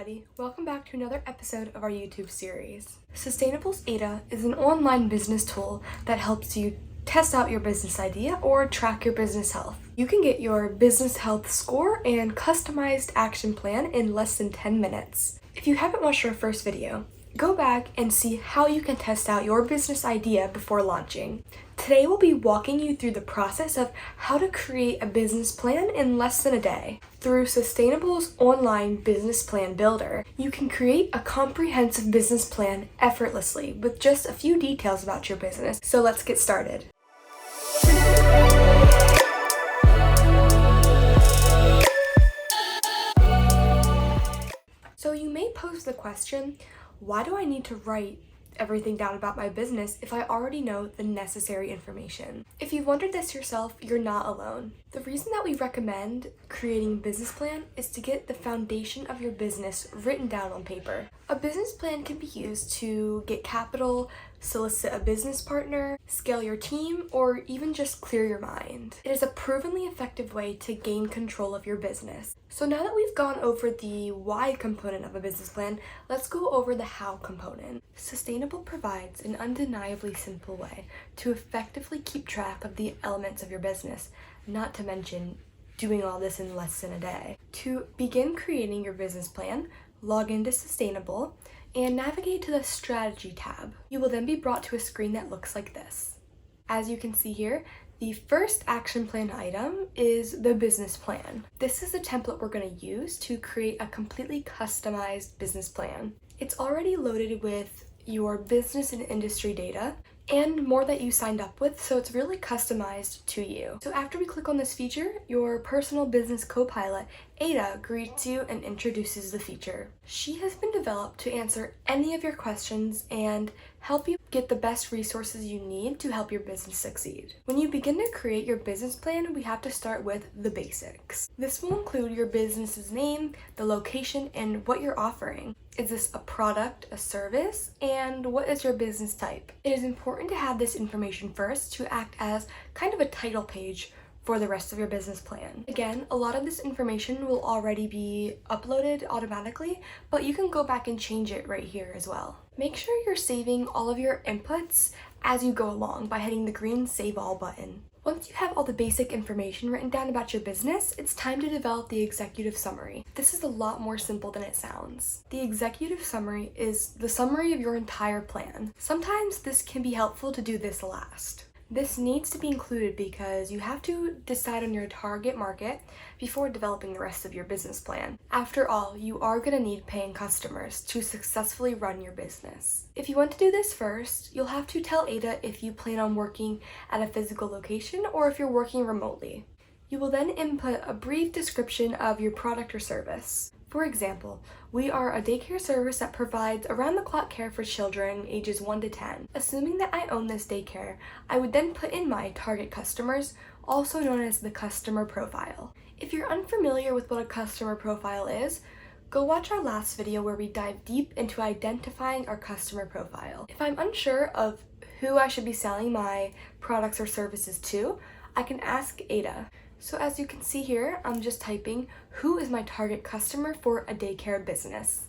everybody. Welcome back to another episode of our YouTube series. Sustainable's AIDA is an online business tool that helps you test out your business idea or track your business health. You can get your business health score and customized action plan in less than 10 minutes. If you haven't watched our first video, go back and see how you can test out your business idea before launching. Today we'll be walking you through the process of how to create a business plan in less than a day. Through Sustainable's online business plan builder, you can create a comprehensive business plan effortlessly with just a few details about your business. So let's get started. So you may pose the question, why do I need to write everything down about my business if I already know the necessary information? If you've wondered this yourself, you're not alone. The reason that we recommend creating a business plan is to get the foundation of your business written down on paper. A business plan can be used to get capital, solicit a business partner, scale your team, or even just clear your mind. It is a provenly effective way to gain control of your business. So now that we've gone over the why component of a business plan, let's go over the how component. Sustainable provides an undeniably simple way to effectively keep track of the elements of your business, not to mention doing all this in less than a day. To begin creating your business plan, log into Sustainable and navigate to the Strategy tab. You will then be brought to a screen that looks like this. As you can see here, the first action plan item is the business plan. This is the template we're going to use to create a completely customized business plan. It's already loaded with your business and industry data and more that you signed up with, so it's really customized to you. So after we click on this feature, your personal business co-pilot, AIDA, greets you and introduces the feature. She has been developed to answer any of your questions and help you get the best resources you need to help your business succeed. When you begin to create your business plan, we have to start with the basics. This will include your business's name, the location, and what you're offering. Is this a product, a service, and what is your business type? It is important to have this information first to act as kind of a title page for the rest of your business plan. Again, a lot of this information will already be uploaded automatically, but you can go back and change it right here as well. Make sure you're saving all of your inputs as you go along by hitting the green Save All button. Once you have all the basic information written down about your business, it's time to develop the executive summary. This is a lot more simple than it sounds. The executive summary is the summary of your entire plan. Sometimes this can be helpful to do this last. This needs to be included because you have to decide on your target market before developing the rest of your business plan. After all, you are going to need paying customers to successfully run your business. If you want to do this first, you'll have to tell AIDA if you plan on working at a physical location or if you're working remotely. You will then input a brief description of your product or service. For example, we are a daycare service that provides around-the-clock care for children ages 1 to 10. Assuming that I own this daycare, I would then put in my target customers, also known as the customer profile. If you're unfamiliar with what a customer profile is, go watch our last video where we dive deep into identifying our customer profile. If I'm unsure of who I should be selling my products or services to, I can ask AIDA. So as you can see here, I'm just typing, who is my target customer for a daycare business?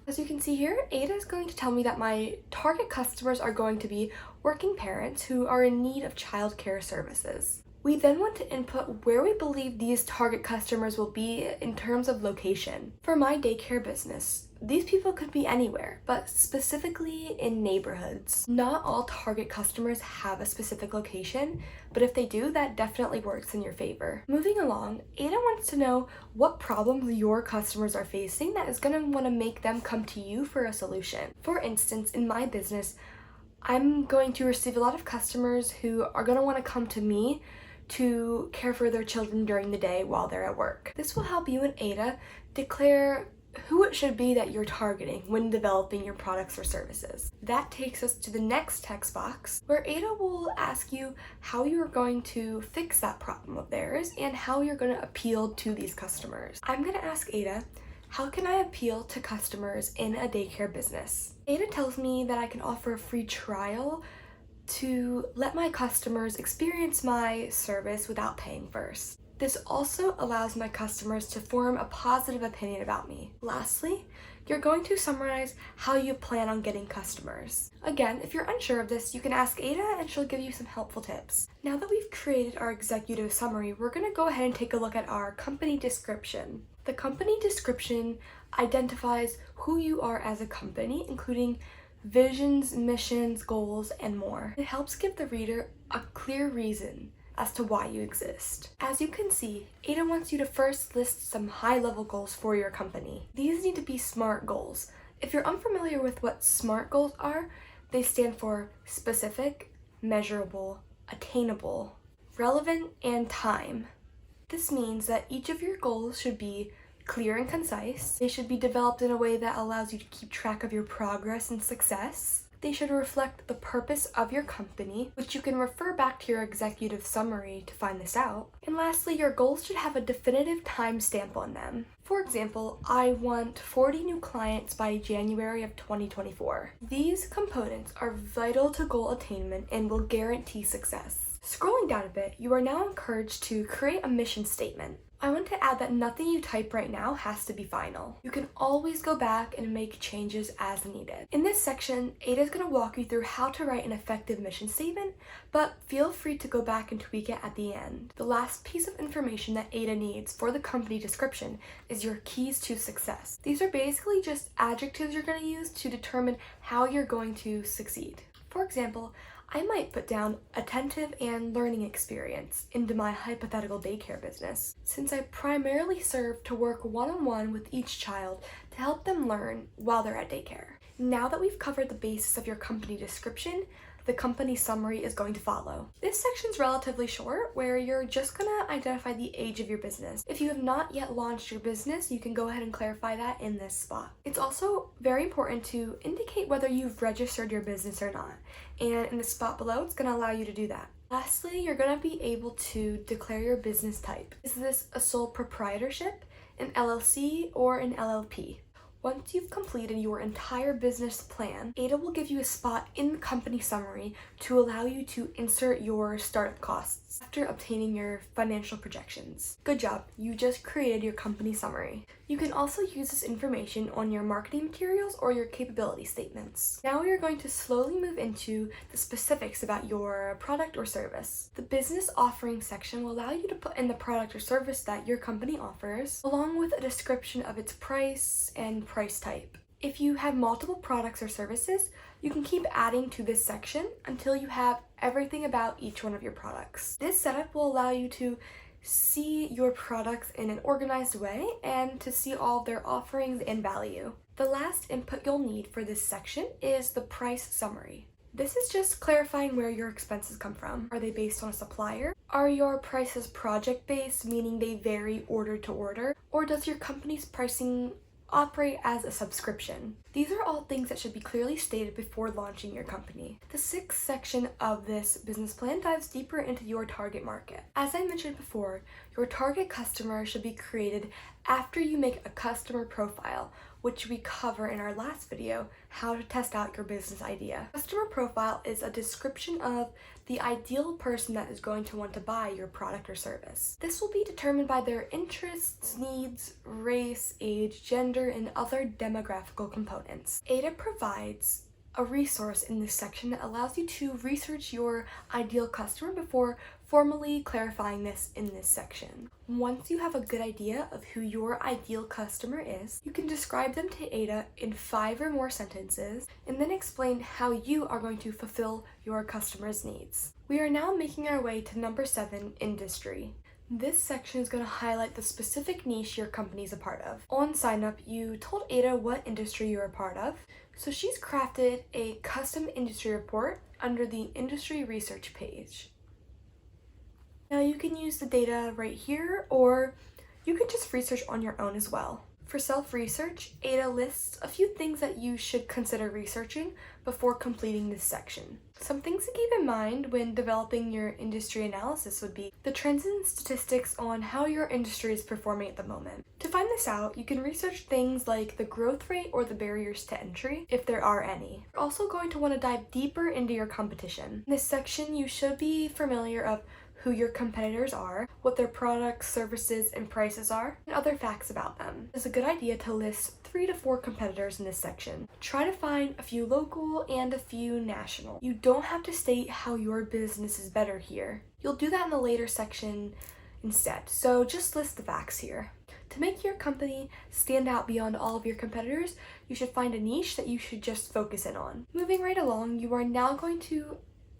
As you can see here, AIDA is going to tell me that my target customers are going to be working parents who are in need of childcare services. We then want to input where we believe these target customers will be in terms of location. For my daycare business, these people could be anywhere, but specifically in neighborhoods. Not all target customers have a specific location, but if they do, that definitely works in your favor. Moving along, AIDA wants to know what problems your customers are facing that is going to want to make them come to you for a solution. For instance, in my business, I'm going to receive a lot of customers who are going to want to come to me to care for their children during the day while they're at work. This will help you and AIDA declare who it should be that you're targeting when developing your products or services. That takes us to the next text box where AIDA will ask you how you're going to fix that problem of theirs and how you're going to appeal to these customers. I'm going to ask AIDA, how can I appeal to customers in a daycare business? AIDA tells me that I can offer a free trial to let my customers experience my service without paying first. This also allows my customers to form a positive opinion about me. Lastly, you're going to summarize how you plan on getting customers. Again, if you're unsure of this, you can ask AIDA and she'll give you some helpful tips. Now that we've created our executive summary, we're going to go ahead and take a look at our company description. The company description identifies who you are as a company, including visions, missions, goals, and more. It helps give the reader a clear reason as to why you exist. As you can see, AIDA wants you to first list some high-level goals for your company. These need to be SMART goals. If you're unfamiliar with what SMART goals are, they stand for specific, measurable, attainable, relevant, and time. This means that each of your goals should be clear and concise. They should be developed in a way that allows you to keep track of your progress and success. They should reflect the purpose of your company, which you can refer back to your executive summary to find this out. And lastly, your goals should have a definitive timestamp on them. For example, I want 40 new clients by January of 2024. These components are vital to goal attainment and will guarantee success. Scrolling down a bit, you are now encouraged to create a mission statement. I want to add that nothing you type right now has to be final. You can always go back and make changes as needed. In this section, AIDA is going to walk you through how to write an effective mission statement, but feel free to go back and tweak it at the end. The last piece of information that AIDA needs for the company description is your keys to success. These are basically just adjectives you're going to use to determine how you're going to succeed. For example, I might put down attentive and learning experience into my hypothetical daycare business, since I primarily serve to work one-on-one with each child to help them learn while they're at daycare. Now that we've covered the basis of your company description, the company summary is going to follow. This section's relatively short, where you're just gonna identify the age of your business. If you have not yet launched your business, you can go ahead and clarify that in this spot. It's also very important to indicate whether you've registered your business or not, and in the spot below, it's gonna allow you to do that. Lastly, you're gonna be able to declare your business type. Is this a sole proprietorship, an LLC, or an LLP? Once you've completed your entire business plan, AIDA will give you a spot in the company summary to allow you to insert your startup costs after obtaining your financial projections. Good job, you just created your company summary. You can also use this information on your marketing materials or your capability statements. Now we are going to slowly move into the specifics about your product or service. The business offering section will allow you to put in the product or service that your company offers, along with a description of its price and price type. If you have multiple products or services, you can keep adding to this section until you have everything about each one of your products. This setup will allow you to see your products in an organized way and to see all of their offerings and value. The last input you'll need for this section is the price summary. This is just clarifying where your expenses come from. Are they based on a supplier? Are your prices project-based, meaning they vary order to order? Or does your company's pricing operate as a subscription? These are all things that should be clearly stated before launching your company. The sixth section of this business plan dives deeper into your target market. As I mentioned before, your target customer should be created after you make a customer profile, which we cover in our last video, how to test out your business idea. Customer profile is a description of the ideal person that is going to want to buy your product or service. This will be determined by their interests, needs, race, age, gender, and other demographical components. AIDA provides a resource in this section that allows you to research your ideal customer before formally clarifying this in this section. Once you have a good idea of who your ideal customer is, you can describe them to AIDA in 5 or more sentences and then explain how you are going to fulfill your customer's needs. We are now making our way to number 7, industry. This section is going to highlight the specific niche your company is a part of. On sign up, you told AIDA what industry you're a part of, so she's crafted a custom industry report under the industry research page. Now you can use the data right here, or you can just research on your own as well. For self-research, AIDA lists a few things that you should consider researching before completing this section. Some things to keep in mind when developing your industry analysis would be the trends and statistics on how your industry is performing at the moment. To find this out, you can research things like the growth rate or the barriers to entry, if there are any. You're also going to want to dive deeper into your competition. In this section, you should be familiar of who your competitors are, what their products, services, and prices are, and other facts about them. It's a good idea to list 3 to 4 competitors in this section. Try to find a few local and a few national. You don't have to state how your business is better here. You'll do that in the later section instead, so just list the facts here. To make your company stand out beyond all of your competitors, you should find a niche that you should just focus in on. Moving right along, you are now going to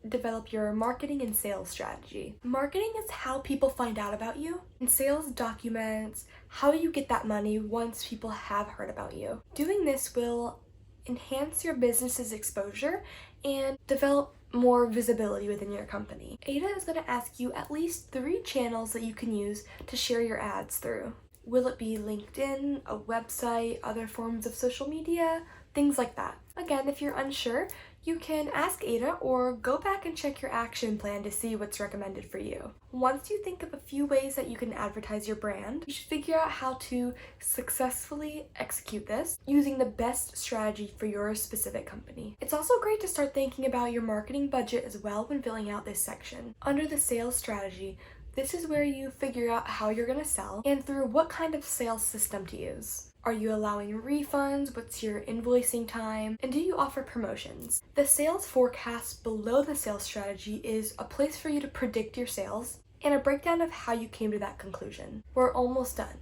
develop your marketing and sales strategy. Marketing is how people find out about you, and sales documents how you get that money once people have heard about you. Doing this will enhance your business's exposure and develop more visibility within your company. AIDA is going to ask you at least 3 channels that you can use to share your ads through. Will it be LinkedIn, a website, other forms of social media, things like that? Again, if you're unsure, you can ask AIDA or go back and check your action plan to see what's recommended for you. Once you think of a few ways that you can advertise your brand, you should figure out how to successfully execute this using the best strategy for your specific company. It's also great to start thinking about your marketing budget as well when filling out this section. Under the sales strategy, this is where you figure out how you're going to sell and through what kind of sales system to use. Are you allowing refunds? What's your invoicing time? And do you offer promotions? The sales forecast below the sales strategy is a place for you to predict your sales and a breakdown of how you came to that conclusion. We're almost done.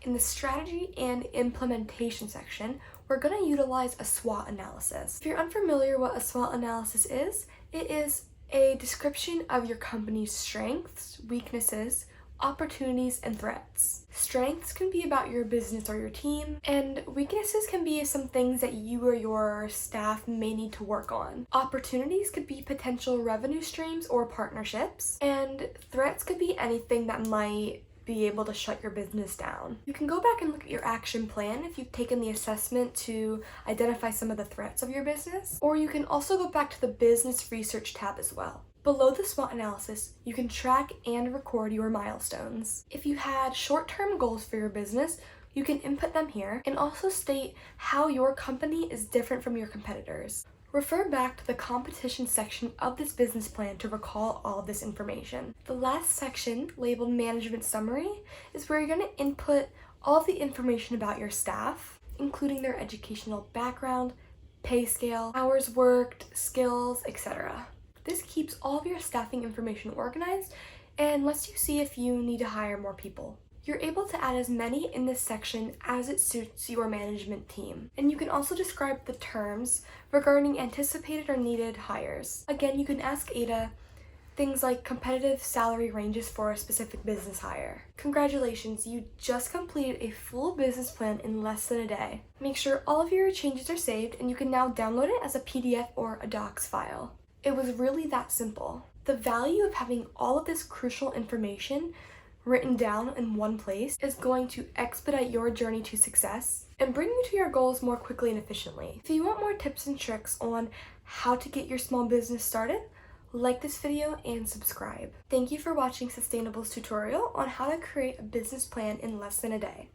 In the strategy and implementation section, we're going to utilize a SWOT analysis. If you're unfamiliar what a SWOT analysis is, it is a description of your company's strengths, weaknesses, opportunities, and threats. Strengths can be about your business or your team, and weaknesses can be some things that you or your staff may need to work on. Opportunities could be potential revenue streams or partnerships, and threats could be anything that might be able to shut your business down. You can go back and look at your action plan if you've taken the assessment to identify some of the threats of your business, or you can also go back to the business research tab as well. Below the SWOT analysis, you can track and record your milestones. If you had short-term goals for your business, you can input them here and also state how your company is different from your competitors. Refer back to the competition section of this business plan to recall all of this information. The last section, labeled Management Summary, is where you're going to input all of the information about your staff, including their educational background, pay scale, hours worked, skills, etc. This keeps all of your staffing information organized and lets you see if you need to hire more people. You're able to add as many in this section as it suits your management team. And you can also describe the terms regarding anticipated or needed hires. Again, you can ask AIDA things like competitive salary ranges for a specific business hire. Congratulations, you just completed a full business plan in less than a day. Make sure all of your changes are saved and you can now download it as a PDF or a docs file. It was really that simple. The value of having all of this crucial information written down in one place is going to expedite your journey to success and bring you to your goals more quickly and efficiently. If you want more tips and tricks on how to get your small business started, like this video and subscribe. Thank you for watching Sustainable's tutorial on how to create a business plan in less than a day.